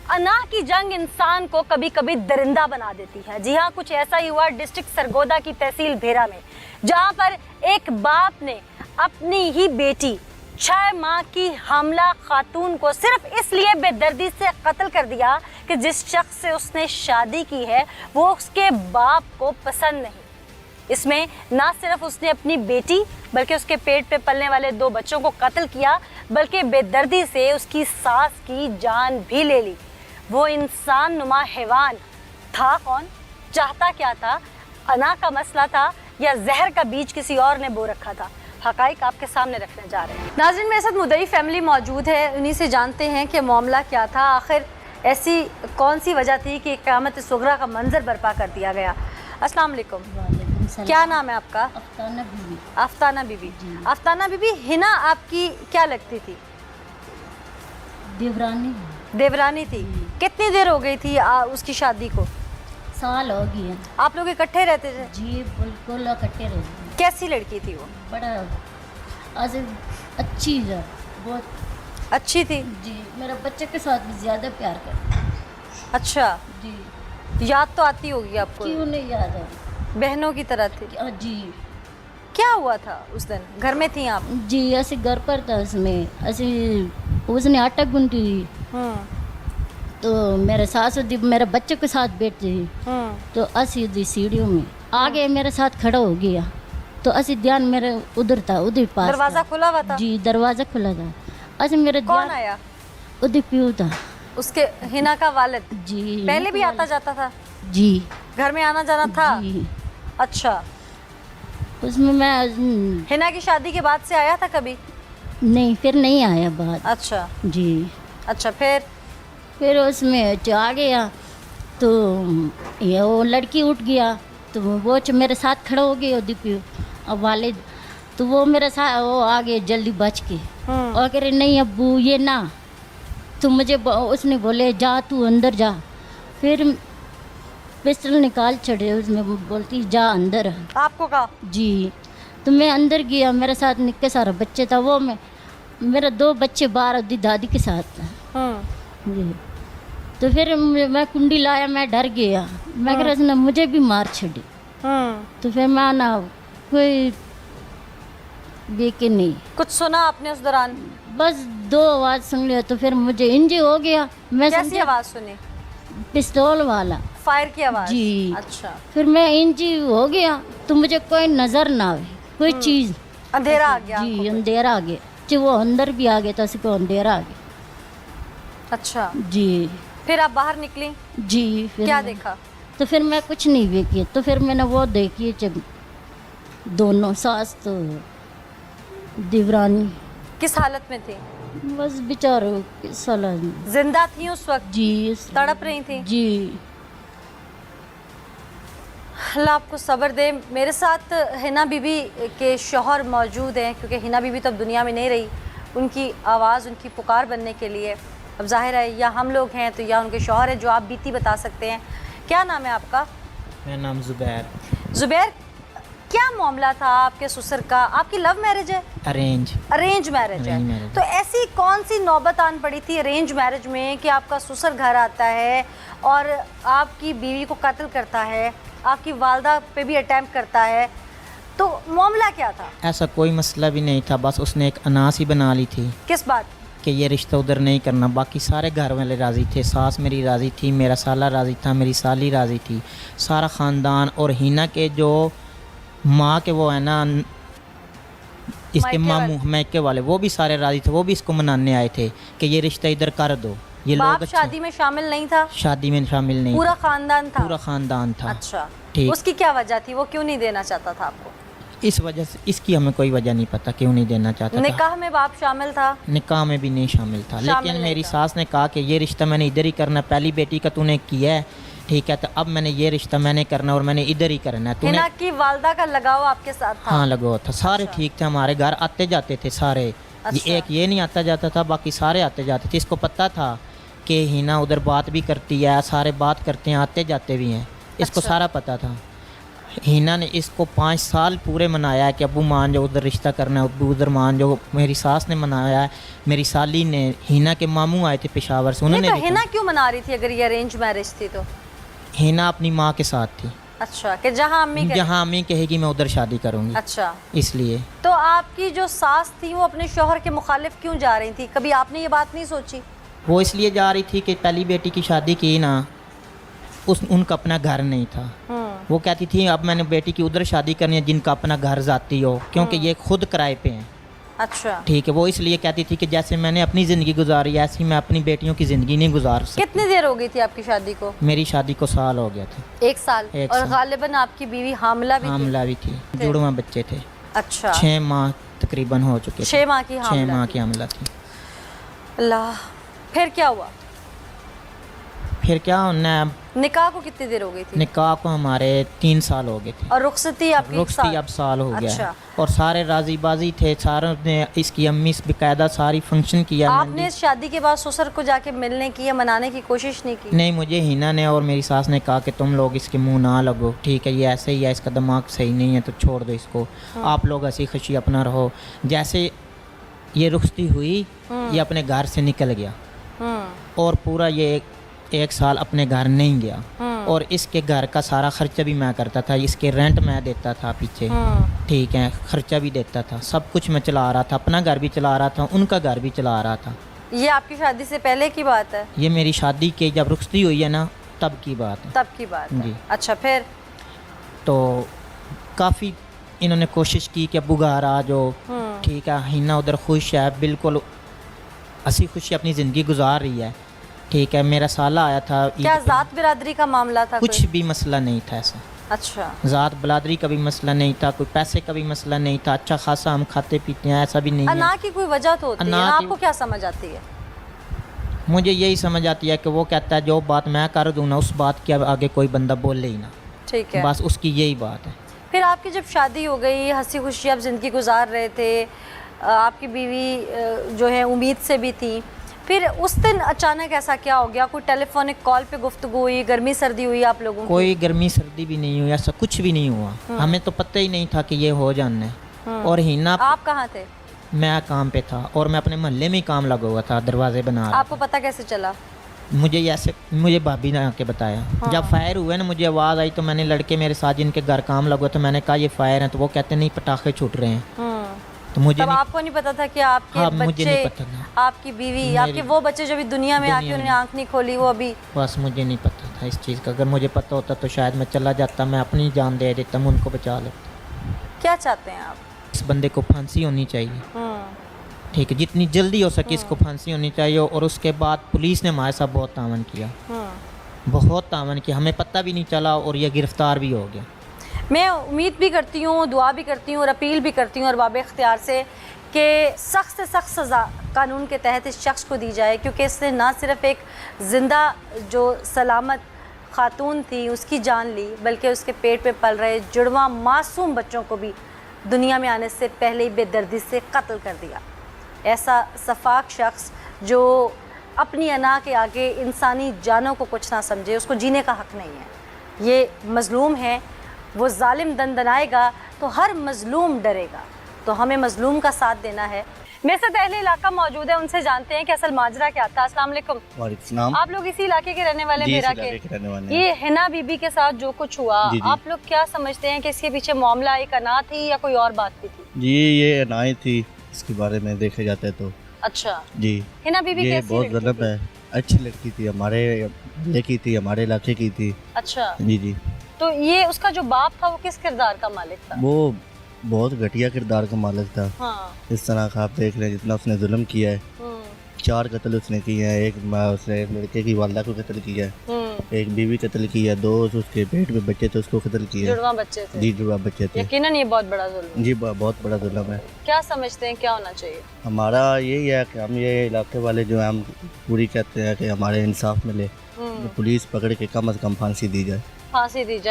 अना की जंग इंसान को कभी कभी दरिंदा बना देती है। जी हाँ, कुछ ऐसा ही हुआ डिस्ट्रिक्ट सरगोदा की तहसील भेरा में, जहाँ पर एक बाप ने अपनी ही बेटी 6 माह की हामला खातून को सिर्फ इसलिए बेदर्दी से कत्ल कर दिया कि जिस शख्स से उसने शादी की है वो उसके बाप को पसंद नहीं। इसमें ना सिर्फ उसने अपनी बेटी बल्कि उसके पेट पे पलने वाले 2 बच्चों को कत्ल किया, बल्कि बेदर्दी से उसकी सास की जान भी ले ली। वो इंसान नुमा हैवान था कौन? चाहता क्या था? अना का मसला था या जहर का बीज किसी और ने बो रखा था? हकाइक आपके सामने रखने जा रहे हैं। नाज़रीन, मेरे साथ मुदई फैमिली मौजूद है, उन्हीं से जानते हैं कि मामला क्या था, आखिर ऐसी कौन सी वजह थी कि क़यामत सुगरा का मंजर बर्पा कर दिया गया। अस्सलाम वालेकुम। क्या नाम है आपका? अफ्ताना बीबी। आफ्ताना बीबी। आफ्ताना बीबी, हिना आपकी क्या लगती थी? देवरानी। देवरानी थी। कितनी देर हो गई थी उसकी शादी को? साल हो गया। आप लोग इकट्ठे रहते थे? जी बिल्कुल इकट्ठे रहते। कैसी लड़की थी वो? बड़ा आज अच्छी है, बहुत अच्छी थी। जी, मेरा बच्चे के साथ भी ज़्यादा प्यार करती। अच्छा, जी। याद तो आती होगी आपको? क्यों नहीं याद है? बहनों की तरह थी। जी। क्या हुआ था उस दिन? घर में थी आप? जी, ऐसे घर पर था, उसमें ऐसे उसने आटा गूंथी थी, तो मेरे सास मेरे बच्चे के साथ बैठती थी, तो असी दी सीढ़ियों में आगे मेरे साथ खड़ा हो गया, तो असी ध्यान मेरे उधर था, उधर पास दरवाजा खुला हुआ था? जी, दरवाजा खुला था। असी मेरे कौन आया? उधर प्यू था, उसके हिना का वालिद? जी। पहले भी आता जाता था? जी। घर में आना जाना था? जी। अच्छा, उसमें मैं हिना की शादी के बाद से आया था कभी? नहीं, फिर नहीं आया बात। अच्छा जी। अच्छा, फिर उसमें आ गया, तो ये वो लड़की उठ गया, तो वो मेरे साथ खड़ा हो गया दीपी अब वालिद, तो वो मेरे साथ वो आ गए जल्दी बच के, और कह रहे नहीं अब्बू ये ना, तो मुझे उसने बोले जा तू अंदर जा, फिर पिस्टल निकाल चढ़े, उसमें बोलती जा अंदर। आपको कहा? जी। तो मैं अंदर गया, मेरे साथ निक्के सारा बच्चे था, वो मेरा 2 बच्चे बाहर दी दादी के साथ था। जी। तो फिर मैं कुंडी लाया, मैं डर गया, मैं कह रहा मुझे भी मार छड़ी, तो फिर मैं ना कोई बेके नहीं कुछ सुना आपने उस दौरान? बस 2 आवाज़ सुन लिया, तो फिर मुझे इंज हो गया। मैं कैसी आवाज़ सुनी? पिस्तौल वाला फायर की आवाज़? जी। अच्छा। फिर मैं इंज हो गया, तो मुझे कोई नज़र ना आए, कोई चीज़, अंधेरा आ गया? जी, अंधेरा आ गया, जो वो अंदर भी आ गया था, उसको अंधेरा आ गया। अच्छा जी। फिर आप बाहर निकली? जी। फिर क्या देखा? तो फिर मैं कुछ नहीं देखी, तो फिर मैंने वो देखी जब दोनों सास तो देवरानी किस हालत में थी? बस बेचारो साला। जिंदा थी उस वक्त? जी। तड़प रही थी? जी। अल्लाह आपको सब्र दे। मेरे साथ हिना बीबी के शौहर मौजूद हैं, क्योंकि हिना बीबी तो अब दुनिया में नहीं रही। उनकी आवाज़, उनकी पुकार बनने के लिए अब जाहिर है या हम लोग हैं तो या उनके शौहर हैं, जो आप बीती बता सकते हैं। क्या नाम है आपका? मेरा नाम ज़ुबैर। ज़ुबैर, क्या मामला था आपके ससुर का? आपकी लव मैरिज है? अरेंज मैरिज है। तो ऐसी कौन सी नौबत आन पड़ी थी अरेंज मैरिज में कि आपका ससुर घर आता है और आपकी बीवी को कत्ल करता है, आपकी वालदा पे भी अटैम्प्ट करता है? तो मामला क्या था? ऐसा कोई मसला भी नहीं था, बस उसने एक अनास ही बना ली थी। किस बात? कि ये रिश्ता उधर नहीं करना। बाकी सारे घर वाले राज़ी थे, सास मेरी राज़ी थी, मेरा साला राज़ी था, मेरी साली राज़ी थी, सारा ख़ानदान। और हिना के जो माँ के वो है ना, इसके मामू मैके वाले, वो भी सारे राज़ी थे, वो भी इसको मनाने आए थे कि ये रिश्ता इधर कर दो। ये बाप लोग शादी में शामिल नहीं था? शादी में शामिल नहीं, पूरा खानदान था? पूरा ख़ानदान था। अच्छा, ठीक। उसकी क्या वजह थी? वो क्यों नहीं देना चाहता था आपको? इस वजह से, इसकी हमें कोई वजह नहीं पता क्यों नहीं देना चाहता था। निकाह में बाप शामिल था? निकाह में भी नहीं शामिल था, लेकिन मेरी सास ने कहा कि ये रिश्ता मैंने इधर ही करना, पहली बेटी का तूने किया है, ठीक है, तो अब मैंने ये रिश्ता मैंने करना और मैंने इधर ही करना है। हिना की वालदा का लगाव आपके साथ था? हाँ, लगाव था। सारे ठीक थे, हमारे घर आते जाते थे सारे। अच्छा। एक ये नहीं आता जाता था, बाकी सारे आते जाते थे। इसको पता था कि हिना उधर बात भी करती है, सारे बात करते हैं, आते जाते भी हैं, इसको अच्छा। सारा पता था। हिना ने इसको 5 साल पूरे मनाया है कि अबू मान जाओ, उधर रिश्ता करना है, अबू उधर मान जाओ। मेरी सास ने मनाया है, मेरी साली ने, हिना के मामू आए थे पेशावर से, नहीं उन्होंने तो भी हिना क्यों मना रही थी अगर ये अरेंज मैरिज थी तो? हिना अपनी माँ के साथ थी। अच्छा, कि जहाँ अम्मी कहे। जहाँ अम्मी कहेगी मैं उधर शादी करूँगी, अच्छा, इसलिए। तो आपकी जो सास थी वो अपने शौहर के मुखालिफ क्यों जा रही थी? कभी आपने ये बात नहीं सोची? वो इसलिए जा रही थी कि पहली बेटी की शादी की ना, उनका अपना घर नहीं था। वो कहती थी अब मैंने बेटी की उधर शादी करनी है जिनका अपना घर जाती हो, क्योंकि ये खुद किराए पे हैं। अच्छा, ठीक है, वो इसलिए कहती थी कि जैसे मैंने अपनी ज़िंदगी गुजारी ऐसी मैं अपनी बेटियों की ज़िंदगी नहीं गुजार सकती। कितनी देर हो गई थी आपकी शादी को? मेरी शादी को साल हो गया था। 1 साल। एक और साल। गालिबन आपकी बीवी हामला भी थी? हामला भी थी, जुड़वा बच्चे थे। अच्छा, 6 माह तकरीबन हो चुके थे। 6 माह की 6 हामला माह थी। की हामला थी। अल्लाह, फिर क्या हुआ? फिर क्या होना, निकाह को कितनी देर हो गई थी? निकाह को हमारे 3 साल हो गए थे। और रुखसती आपकी रुखसती अब साल हो गया अच्छा। है। और सारे राजी बाजी थे, सारों ने इसकी अम्मी से बाकायदा सारी फंक्शन किया। आपने इस शादी के बाद ससुर को जाके मिलने की या मनाने की कोशिश नहीं की? नहीं, मुझे हिना ने और मेरी सास ने कहा कि तुम लोग इसके मुंह ना लगो, ठीक है, ये ऐसे ही है, इसका दिमाग सही नहीं है तो छोड़ दो इसको, आप लोग हंसी खुशी अपना रहो। जैसे ये रुखसती हुई, ये अपने घर से निकल गया और पूरा ये 1 साल अपने घर नहीं गया। और इसके घर का सारा खर्चा भी मैं करता था, इसके रेंट मैं देता था पीछे, ठीक है, खर्चा भी देता था, सब कुछ मैं चला रहा था, अपना घर भी चला रहा था, उनका घर भी चला रहा था। ये आपकी शादी से पहले की बात है? ये मेरी शादी के जब रुखसती हुई है ना, तब की बात है। तब की बात है। जी। अच्छा, फिर? तो काफ़ी इन्होंने कोशिश की कि अबू घर आ जाओ, ठीक है, हिना उधर खुश है, बिल्कुल हंसी खुशी अपनी ज़िंदगी गुजार रही है, ठीक है। मेरा साला आया था ईद क्या पे। जात बिरादरी का मामला था? कुछ कोई? भी मसला नहीं था ऐसा, अच्छा, ज़ात बलादरी का भी मसला नहीं था, कोई पैसे का भी मसला नहीं था, अच्छा खासा हम खाते पीते हैं, ऐसा भी नहीं है। अना की कोई वजह तो होती है, अना की- आपको क्या समझ आती है? मुझे यही समझ आती है कि वो कहता है जो बात मैं कर दूँ ना, उस बात के आगे कोई बंदा बोले ही ना, ठीक है। बस उसकी यही बात है। फिर आपकी जब शादी हो गई, हंसी खुशी आप ज़िंदगी गुजार रहे थे, आपकी बीवी जो है उम्मीद से भी थी, फिर उस दिन अचानक ऐसा क्या हो गया? कोई टेलीफोनिक कॉल पे गुफ्तगू हुई, गर्मी सर्दी हुई आप लोगों की? कोई गर्मी सर्दी भी नहीं हुई, ऐसा कुछ भी नहीं हुआ। हमें तो पता ही नहीं था कि ये हो जाना है। और हिना, आप कहाँ थे? मैं काम पे था और मैं अपने मोहल्ले में ही काम लगा हुआ था, दरवाजे बना रहा आपको पता कैसे चला? था। मुझे भाभी ने आके बताया। जब फायर हुए ना, मुझे आवाज़ आई तो मैंने लड़के मेरे साथ जिनके घर काम लगा तो मैंने कहा ये फायर है, तो वो कहते नहीं पटाखे छूट रहे हैं। तो मुझे तब नहीं, आपको नहीं पता था कि आपके हाँ, मुझे बच्चे, नहीं पता था। आपकी बीवी, आपके वो बच्चे जो भी दुनिया में आके उन्होंने आंख नहीं खोली, वो अभी? बस मुझे नहीं पता था इस चीज़ का। अगर मुझे पता होता तो शायद मैं चला जाता, मैं अपनी जान दे देता, मैं उनको बचा लेता। क्या चाहते हैं आप? इस बंदे को फांसी होनी चाहिए, ठीक है, जितनी जल्दी हो सके इसको फांसी होनी चाहिए। और उसके बाद पुलिस ने हमारे साथ बहुत तावन किया, बहुत तावन किया, हमें पता भी नहीं चला और ये गिरफ्तार भी हो गया। मैं उम्मीद भी करती हूँ, दुआ भी करती हूँ और अपील भी करती हूँ और बाब इख्तियार से कि सख्त से सख्त सज़ा कानून के तहत इस शख्स को दी जाए, क्योंकि इसने ना सिर्फ एक ज़िंदा जो सलामत खातून थी उसकी जान ली, बल्कि उसके पेट पे पल रहे जुड़वा मासूम बच्चों को भी दुनिया में आने से पहले ही बेदर्दी से कत्ल कर दिया। ऐसा सफाक शख्स जो अपनी अना के आगे इंसानी जानों को कुछ ना समझे, उसको जीने का हक़ नहीं है। ये मज़लूम है, वो जालिम दंदनाएगा तो हर मज़लूम डरेगा, तो हमें मज़लूम का साथ देना है। मेरे साथ अहले इलाका मौजूद है, उनसे जानते हैं कि असल माजरा क्या था। अस्सलाम वालेकुम। वालेकुम सलाम। आप लोग इसी इलाके के रहने वाले? जी, मेरा इसी इलाके के रहने वाले हैं। ये हिना बीबी के साथ जो कुछ हुआ, जी, जी। आप लोग क्या समझते हैं कि इसके पीछे मामला एक अना थी या कोई और बात भी थी? जी, ये अनाई थी, इसके बारे में देखे जाते हैं तो। अच्छा, जी, हिना बीबी ये कैसी बहुत लड़की ज़ुल्म थी? है। अच्छी लड़की थी, हमारे इलाके की थी, हमारे इलाके की थी। अच्छा, जी जी। तो ये उसका जो बाप था वो किस किरदार का मालिक था? वो बहुत घटिया किरदार का मालिक था। हाँ, इस तरह का आप देख रहे हैं, जितना उसने जुल्म किया है। 4 कत्ल उसने किए हैं। एक उसने लड़के की वालदा को कत्ल किया है, एक बीवी कत्ल किया, 2 उसके पेट में बच्चे थे उसको कत्ल किया। जुड़वा बच्चे थे। जी, जुड़वा बच्चे थे। यकीनन ये बहुत बड़ा जुल्म है। जी, बहुत बड़ा जुल्म है। क्या समझते हैं क्या होना चाहिए? हमारा यही है कि हम ये इलाके वाले जो हैं, हम पूरी कहते हैं कि हमारे इंसाफ मिले, पुलिस पकड़ के कम से कम फांसी दी जाए। फांसी दी जाए।